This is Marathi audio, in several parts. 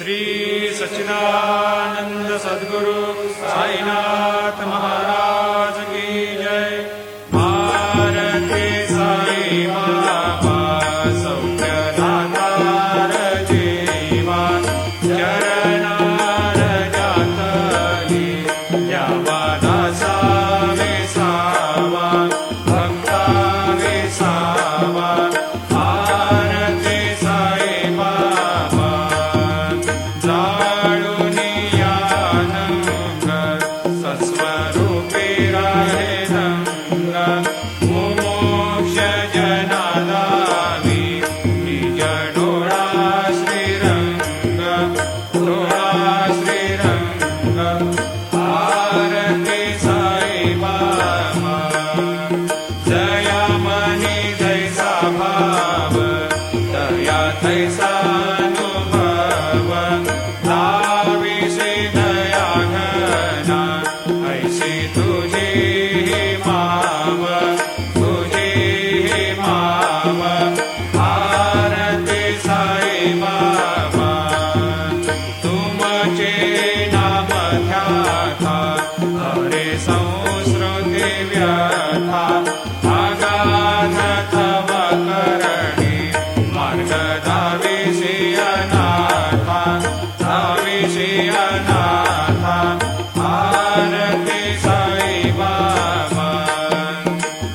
श्री सच्चिदानंद सद्गुरु साईनाथ महाराज की जय। भारती साई बाबा सौख्यदातार जीवा, चरणार जातली द्यावा दासा विसावा, भक्ता विसावा। भारती साई बाबा सस्वरूपी राहे रंग, मुमोक्ष जनालावी निज डोळा श्रीरंग, डोळा श्रीरंग। भारती साई बाबा जया मनी जैसा भाव, दया तैसा अनुभव। लाविषे दया घना ऐसी तुझी माव, तुझी माव। भारती साई बाबा तुमचे नाम ध्याता, हरे संस्कृती व्यथा। अगाध तव करणी मार्ग दाविषी अनाथा, दाविषी अनाथा। भारती साई बाबा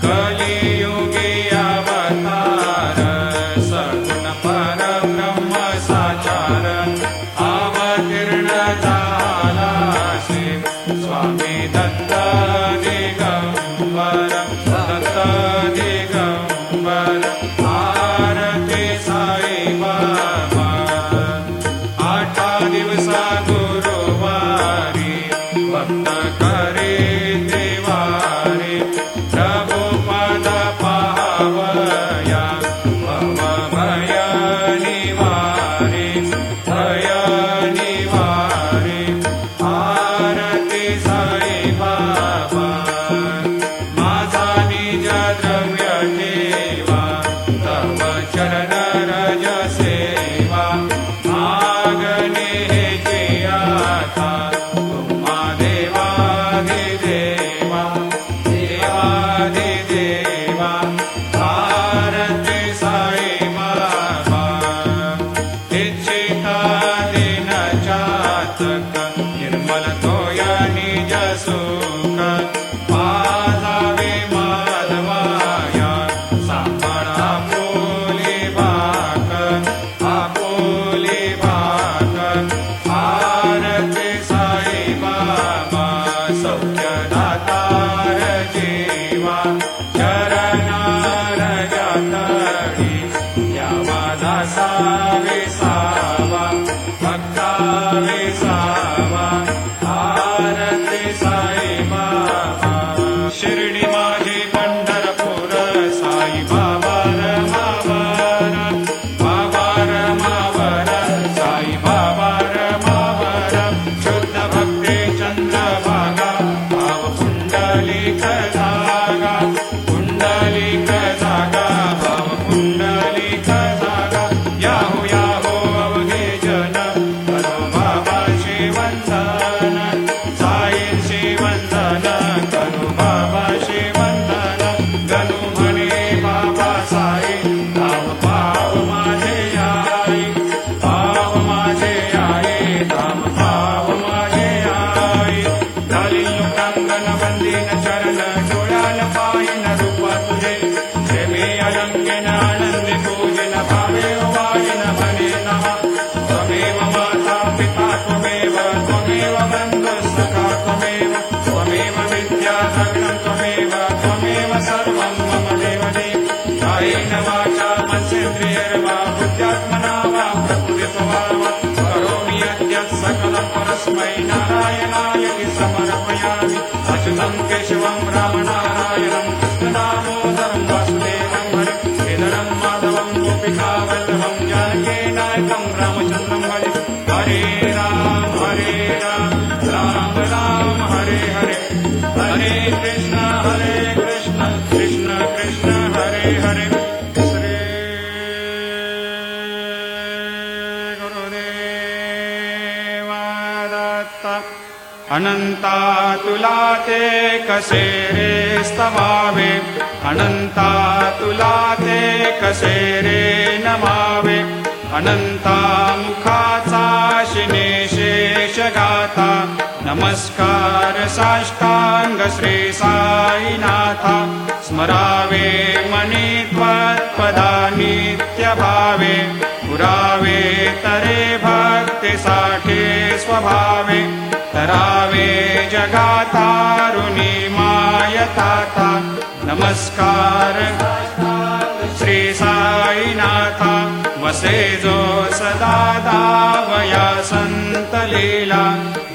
कलियुगी अवतार, सगुण परब्रह्म साचार। अवतीर्ण झाला श्री स्वामी दत्त दिगंबर, दत्त दिगंबर। भारती साई बाबा 8 दिवसा गुरुवारी भक्त करे देवारे। प्रभु पद पावया भव भय निवारे, भय निवारे। भारती साई बाबा माझा निज द्रव्य ठेवा, तव चरण रज सेवा। मागणे हेचे आता तुम्हा देवाधिदेवा, देवाधिदेवा। भारती साई बाबा इच्छिता दिन चातक, निर्मल तोय निज सुख। पाजावे माधवाया सांभाळा आपुली बाक, आपुली बाक। भारती साई बाबा सौख्यदातार जीवा, चरणार जातली द्यावा दासा विसावा, भक्ता विसावा। भारती साई बाबा शिर्डी माझी पंढरपूर, साई बाबा रमावर, बाबा रमावर। साई बाबा रमावर शुद्ध भक्ती चंद्रभागा, भाव पुंडलिक जागा, पुंडलिक जागा, भाव पुंडलिक जागा। याहो याहो अवघे जन करो बाबाशी वंदन, साईंशी वंदन करो बाबाशी वंदन। गणू म्हणे बाबा साई धाम पाव माझे आई, पाव माझे आई, धाम पाव माझे आई। झाली लोकांगण वंदीन चरण, डोळ्याल पाहिन रूप तुझे। प्रेमी अलंकेन आनंदी पूजन, भावे वायन म्हणे नमः। त्वमेव माता पिता त्वमेव, त्वमेव बंधु सखा त्वमेव, त्वमेव विद्या द्रविणं त्वमेव, त्वमेव सर्वं मम देवदेव। कायेन वाचा मनसेन्द्रियैर्वा बुद्ध्यात्मना वा प्रकृतिस्वभावा करोमि यद्यत् सकलं परस्मै नारायणाय समर्पयामि। अच्युतं केशवं रामनारायणं कृष्णदामोदरं वासुदेवं हरे। केदारं माधवं गोपिकावल्लभं जानकीनायकं रामचन्द्रं हरे। हरे राम, राम राम, हरे हरे। हरे कृष्ण, कृष्ण कृष्ण, हरे हरे। श्री गुरुदेव अनंता तुला ते कसे रे स्तवावे, अनंता तुला ते कसे रे नमावे, अनंता मुखाचा शिने शेष गाता, नमस्कार साष्टांग श्री साईनाथा, स्मरावे मनी त्वत्पदा नित्य भावे, पुरावे तरे भक्तीसाठी स्वभावे, तरावे जगातारुणी मायताता, नमस्कार श्री साईनाथा, वसे जो सदा दावया संत लीला,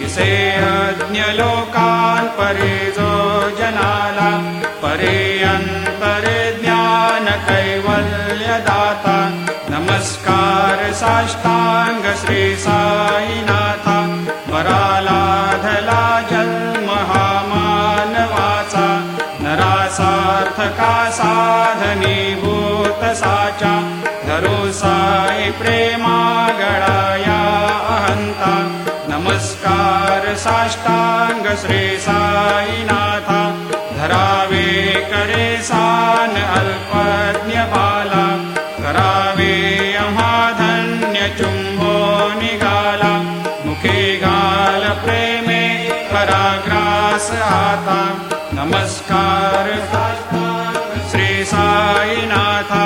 इसे अज्ञ लोकान परे जो जनाला, परे अंतरे ज्ञान कैवल्य दाता, नमस्कार साष्टांग श्री साईनाथा, वराला धला जन्म हा मानवाचा, नरासार्थका साधनीभूत साचा, धरो साई प्रेमा गळाया अहंता, नमस्कार साष्टांग श्री साईनाथा, धरावे करे सान अल्पज्ञ बाला, करावे आम्हा धन्य चुंबो निघाला, मुखे घाल प्रेमे पराग्रास आता, नमस्कार श्री साईनाथा,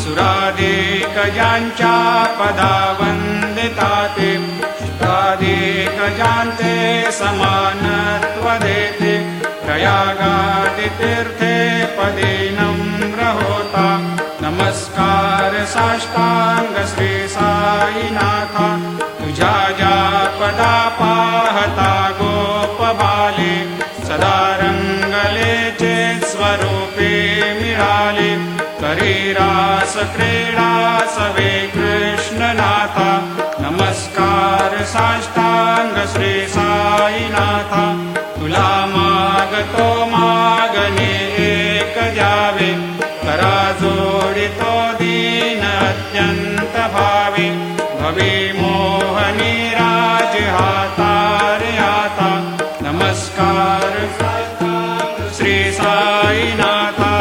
सुराधिक ज्यांच्या पदा वंदिता ते, शुद्धाधिक ज्यांचे समानत्व देते, प्रयागादि तीर्थे पदे नम्र होता, नमस्कार साष्टांग श्री साईनाथा, तुझ्या ज्या पदा पाहता गोप बाले, सदा रंगलेचे स्वरूपे मिळाले, करी रास क्रीडा सवे कृष्णनाथा, नमस्कार साष्टांग श्री साईनाथा, तुला मागतो मागणे एक द्यावे, करा जोडितो दीन अत्यंत भावे, भवी मोहनी राज हातारे आता, नमस्कार श्री साईनाथा,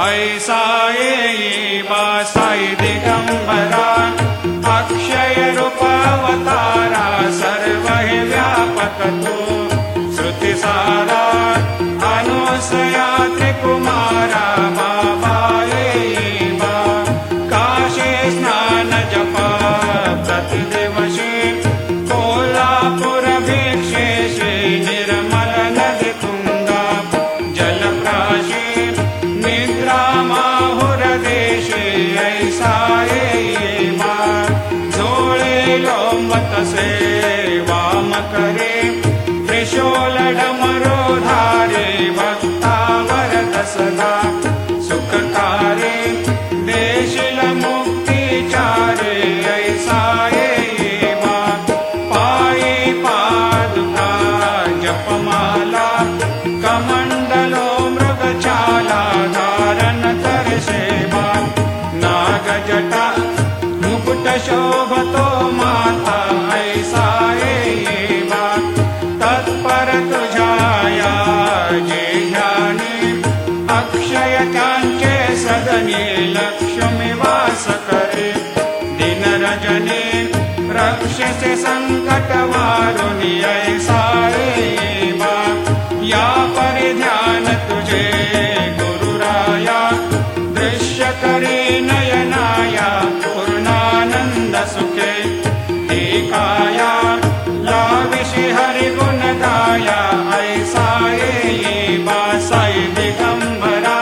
ऐसा येई बा साई दिगंबरा, अक्षय रूपावतारा, सर्व हे व्यापक तू, श्रुतिसारा अनुसया त्रिकुमारा, बाबा येई बा, काशी स्नान जप प्रतिदिवशी, कोल्हापूर भिक्षेशी, निर्मल नदी तुंगा जलप्राशी, निद्रा माहुर देशी, ऐसा येई बा, झोळे लोंबत से वाम करे, त्रिशूल डमरो धारे, भक्तावर दसदा सुखकारे, देशील मुक्तिचारे, ऐसा येई बा, पायी पादुका जपमाला, कमंडलो मृगछाला, धारण तरसे बा, नागजटा मुकुट शोभतो माता, ऐसा येई बा, तत्पर तुझाया जे ध्यानी, अक्षय त्यांचे सदनी, लक्ष्मी वास करे, दिन रजनी रक्षसे संकट वारुणी, ऐसा येई बा, या परिध्यान तुझे गुरुराया, दृश्य करी नयनाया, पूर्णानंद सुखे, एकाया लाविशी हरि गुण गाया, ऐसा येई बा, साई दिगंबरा,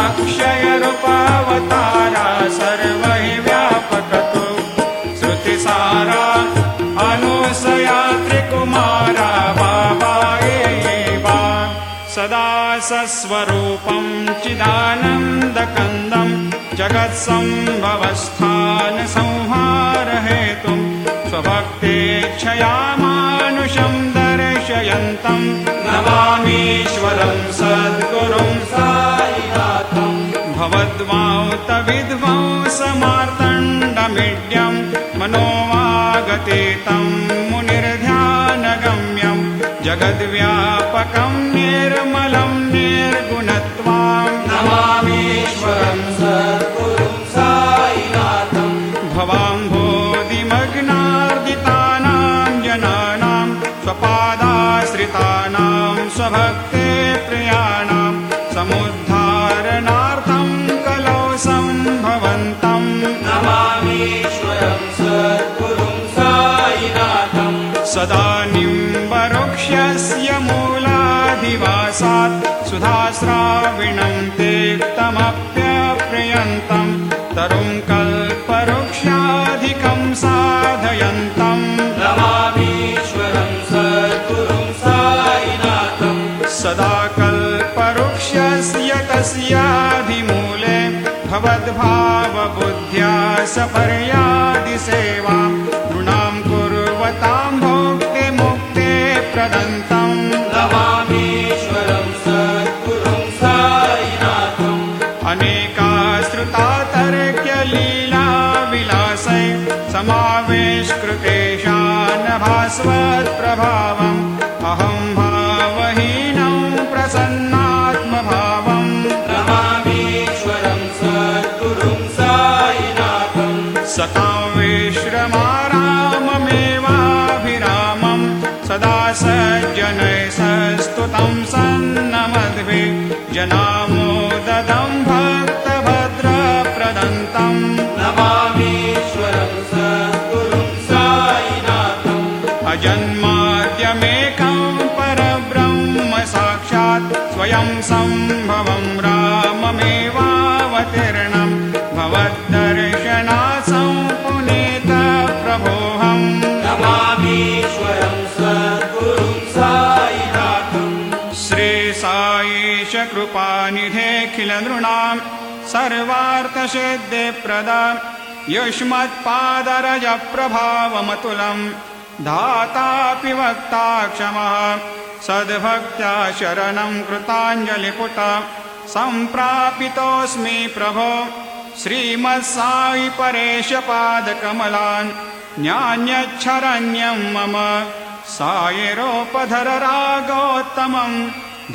अक्षय रूपावतारा, सर्व हि व्यापक तू, श्रुतिसारा अनुसया त्रिकुमारा, बाबा येई बा, सदा सस्वरूपं चिदानन्दकन्दं, जगत्सम्भवस्थान संहार हेतुं, स्वभक्तेच्छया मानुषं दर्शयन्तं, नमामीश्वरं सद्गुरुं साईनाथं, भवद्वांत विध्वंसमार्तण्डमीड्यं, मनोवागतीतं मुनिर्ध्यानगम्यं, जगद्व्यापकं निर्मलं निर्गुणत्वां नमामीश्वरं सद्गुरुं साईनाथं भवाम्भोधिमग्नार्दितानां जनानां स्वपादाश्रितानां स्वभक्ते प्रियाणां समुद्धारणार्थं कलौ सम्भवन्तं नमामीश्वरं सद्गुरुं साईनाथं सदा निम्बवृक्षस्य मूलाधिवासात् सुधास्राविणं तेक्तमप्यप्रियन्तं तरुं कल्पवृक्षाधिकं साधयन्तं नमामीश्वरं सद्गुरुं साईनाथं सदा कल्पवृक्षस्य तस्याधिमूले भवद्भावबुद्ध्या सपर्यादिसेवां नृणां कुर्वतां भोक्ते प्रदन्तं नमामीश्वरं सद्गुरुं साईनाथं अनेकाश्रुता तर्क्यलीलाविलासै समावेशकृतेशान् भास्वत्प्रभावम् अहं भावहीनं प्रसन्नात्मभावम् नमामीश्वरं सद्गुरुं साईनाथं सतां विश्रमाराममेवाभिरामं सदा सज्जनैः सस्तुतं सन्नमद्भिः जनामोददं भक्तभद्रप्रदन्तं नमामीश्वरं सद्गुरुं साईनाथं अजन्माद्यमेकं परब्रह्म साक्षात् स्वयं सम्भवं राममेवावतीर्णं भवद्दर्शनात् सम्पुनीतप्रभोऽहम् नमामीश्वरं सद्गुरुं साईनाथं श्रीसाईश कृपानिधेऽखिलनृणां सर्वार्थसिद्धिप्रदा युष्मत्पादरजप्रभावमतुलं धातापि वक्ता क्षमः सद्भक्त्या शरणं कृताञ्जलिपुट सम्प्रापितोऽस्मि प्रभो श्रीमत्साई परेशपादकमलान् न्यान्यच्छरण्यं मम सायिरोपधर रागोत्तमं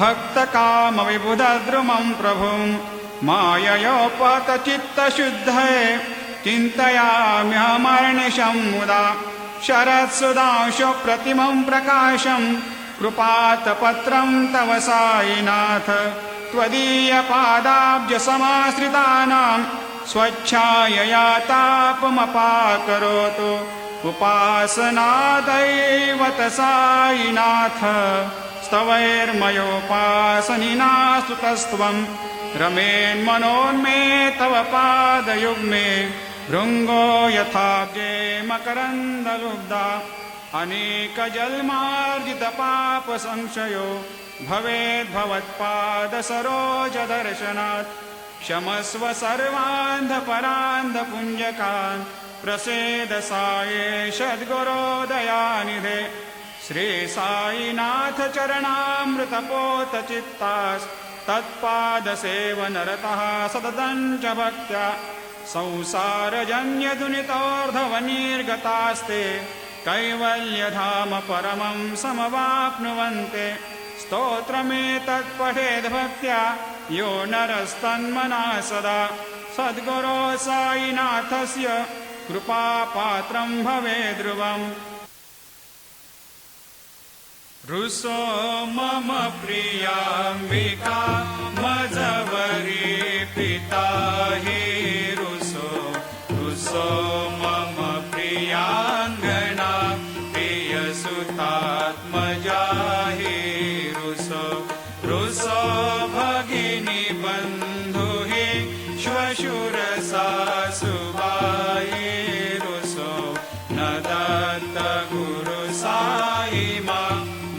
भक्तकामविबुधद्रुमं प्रभुं माययोपतचित्तशुद्धये चिन्तयाम्यहमर्निशं मुदा शरत्सुधांशुप्रतिमं प्रकाशं कृपातपत्रं तव साईनाथ त्वदीयपादाब्जसमाश्रितानां स्वच्छायया तापमपाकरोतु उपासनादैवत साईनाथ स्तवैर्मयोपासनिना स्तुतस्त्वं रमेन्मनोन्मे तव पादयुग्मे भृङ्गो यथाब्जे मकरन्दलुब्धा अनेकजन्मार्जितपापसंशयो भवेद्भवत्पादसरोजदर्शनात् क्षमस्व सर्वान्धपरान्धपुञ्जकान् प्रसेद साये सद्गुरोदयानिधे श्रीसाईनाथ चरणामृतपोतचित्तास्तत्पादसेवनरतः सततं च भक्त्या संसारजन्यदुनितोर्धवनिर्गतास्ते कैवल्यधाम परमं समवाप्नुवन्ते स्तोत्रमेतत्पठेद्भक्त्या यो नरस्तन्मना सदा सद्गुरो साईनाथस्य कृपापात्रं भवेद्ध्रुवम् रुसो मम प्रियाम्बिका मजवरी पिता हि रुसो मम प्रियाङ्गना प्रियसुतात्मजा हि रुसो भगिनी बन्धु हि श्वशुरसासुबाई रुसो न दत्त गुरु साई मा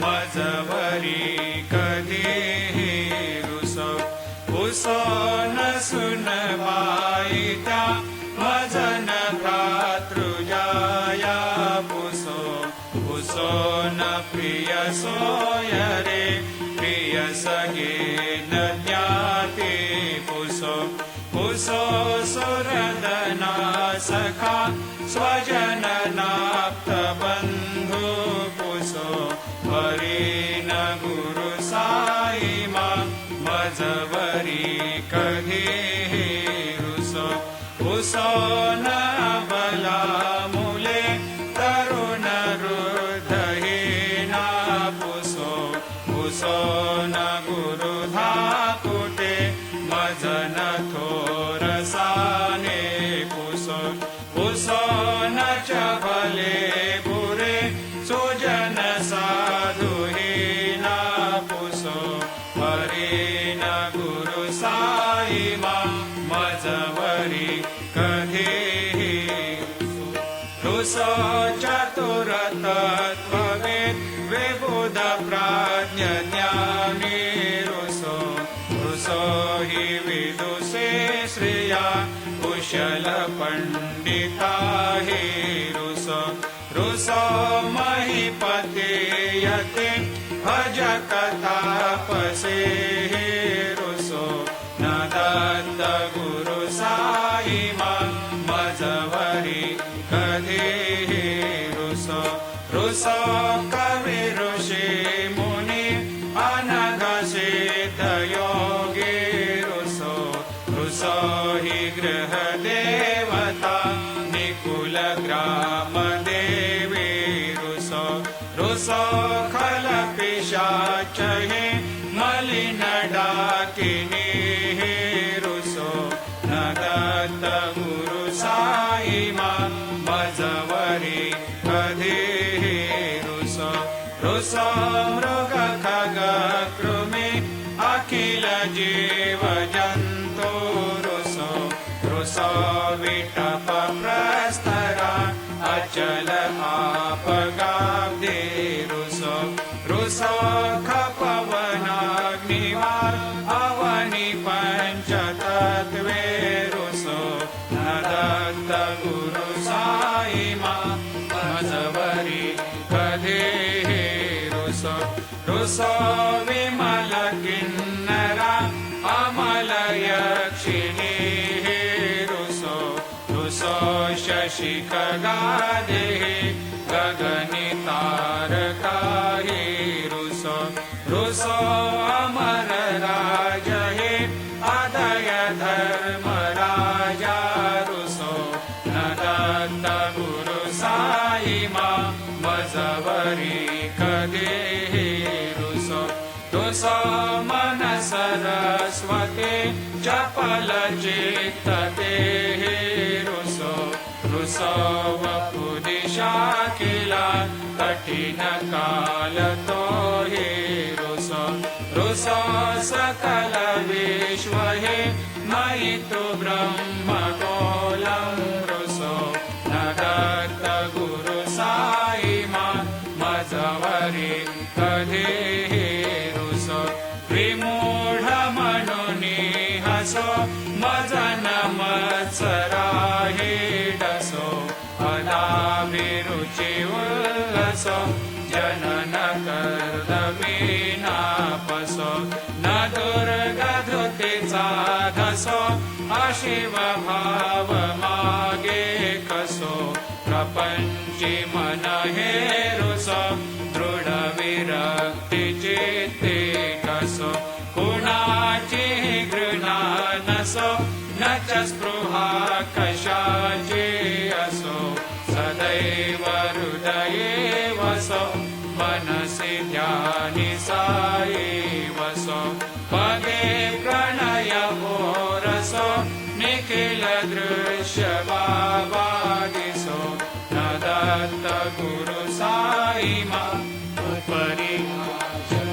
मजवरी कधी रुसो न सुनबाई त्या मजन भ्रातृजाया पुसो न प्रिय सोय रे प्रिय सगे न ज्ञाते पुसो सुरदना सखा स्वजननाप्त बन्धु पुसो हरे गुरु साई मा मजवरी कधी रुसो पुसो न बला मुले तरुण हृदयेना पुसो पुसो न गुरु धाकुटे मजन थोरसाने पुसो पुसो न चबले बुरे सुजन साधु हीना पुसो हरे न गुरु साई मा मजवरी कधी रुसो चतुर तत्त्ववेद विबुध प्राज्ञ ज्ञानी रुसो रुसो हि विदुषे श्रिया कुशल पंडिता हि रुसो रुसो महीपते यते भज कथापसे हि रुसो न दत्त गुरु साई मा मजवरी कधी रुसो रुसो कवि ऋषि मुनि अनघसित योगी रुसो रुसो हि गृह देवता निकुल ग्राम देवी रुसो रुसो खल पिशाच हि मलिन डाकिनी हि रुसो न दत्त गुरु साई मा मजवरी कधी रुसो रुसो मृग खग कृमि अखिल जीव जंतु रुसो रुसो विटप प्रस्तरा अचल आपगाब्धे रुसो रुसो खपवनाग्निवार अवनि पंचतत्वे रुसो न दत्त गुरु साई मा मजवरी कधी रुसो रुसो विमल किन्नरा अमल यक्षिणी रुसो रुसो शशि खगादे गगनि तारका रुसो रुसो अमर राज हे अदय धर्म राजा रुसो न दत्त गुरु साई मा मजवरी कधी रुसो रुसो मन सरस्वती चपल चित्त ते रुसो रुसो वपुदिशा किला कठिन काल तो हे रुसो रुसो सकल विश्व हे मयि तु ब्रह्म गोलम रुसो न दत्त गुरु साई मा मजवरी कधी रुसो विमूढ मनुनी हसो मजन मत्सरा हि डसो अनाभिरुचि उल्लसो जनन कर्दमीनापसो न दुर्गधृतिचा धसो अशिव भाव मागे कसो प्रपंची मन हे रुसो दृढ विरक्ति चित्ते कसो कुणाची घृणा नसो न च स्पृहा कशाची असो सदैव हृदये वसो मनसि ध्यानि साई वसो पगे प्रणय रसो निखिल दृश्य बाबादिसो न दत्त गुरु साई मा उपरि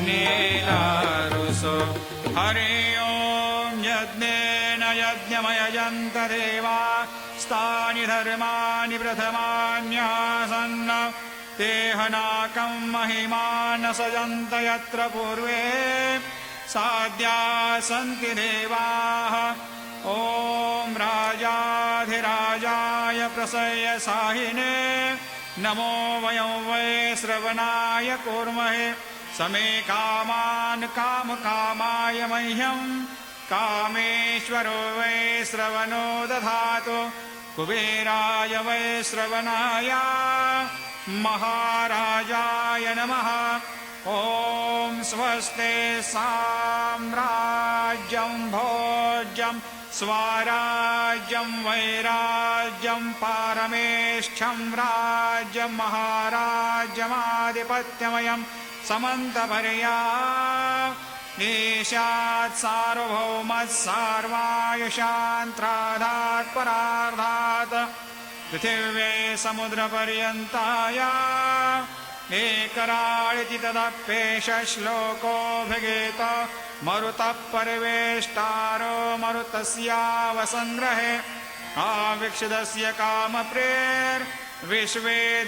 नीलारुसो हरि ओम यज्ञेन यज्ञमयजन्त देवा स्थानि धर्माणि प्रथमान्यासन्न तेहनाकं महिमान सजन्त यत्र पूर्वे साध्या सन्ति देवाः ॐ राजाधिराजाय प्रसह्य साहिने नमो वयं वै श्रवणाय कुर्महे समे कामान् कामकामाय मह्यं कामेश्वरो वै श्रवणो दधातु कुबेराय वै श्रवणाय महाराजाय नमः ॐ स्वस्ति साम्राज्यं भोज्यं स्वराज्यं वैराज्यं पारमेष्ठ्यं राज्यं महाराज्यमाधिपत्यमयं समन्तपर्या ईशात् सार्वभौमः सर्वायुषान्त्रादात् परार्धात् पृथिव्ये समुद्रपर्यन्ताया एकराळिति तदप्येष श्लोकोऽभिगीत मरुतः परिवेष्टारो मरुतस्यावसङ्ग्रहे आवीक्षितस्य कामप्रेर्विश्वे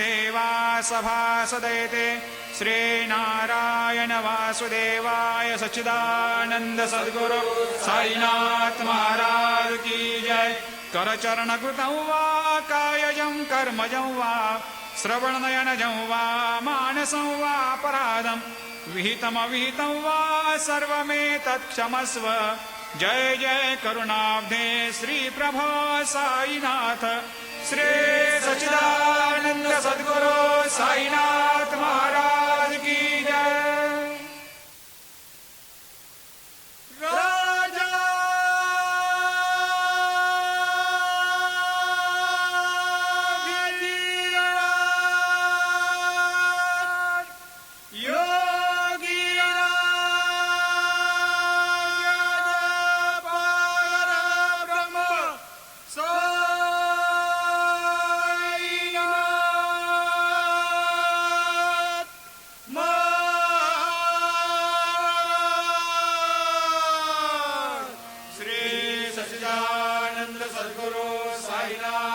देवा सभासदैते श्रीनारायण वासुदेवाय सच्चिदानन्द सद्गुरु साईनाथ महाराज की जय। करचरणकृतं वा कायजं कर्मजं वा श्रवणनयनजं वा मानसं वा अपराधं विहितमविहितं वा सर्वमेतत्क्षमस्व। जय जय करुणाब्धे श्रीप्रभो साईनाथ श्री सच्चिदानंद सद्गुरु साईनाथ महाराज की जय। सच्चिदानंद सद्गुरु साईनाथ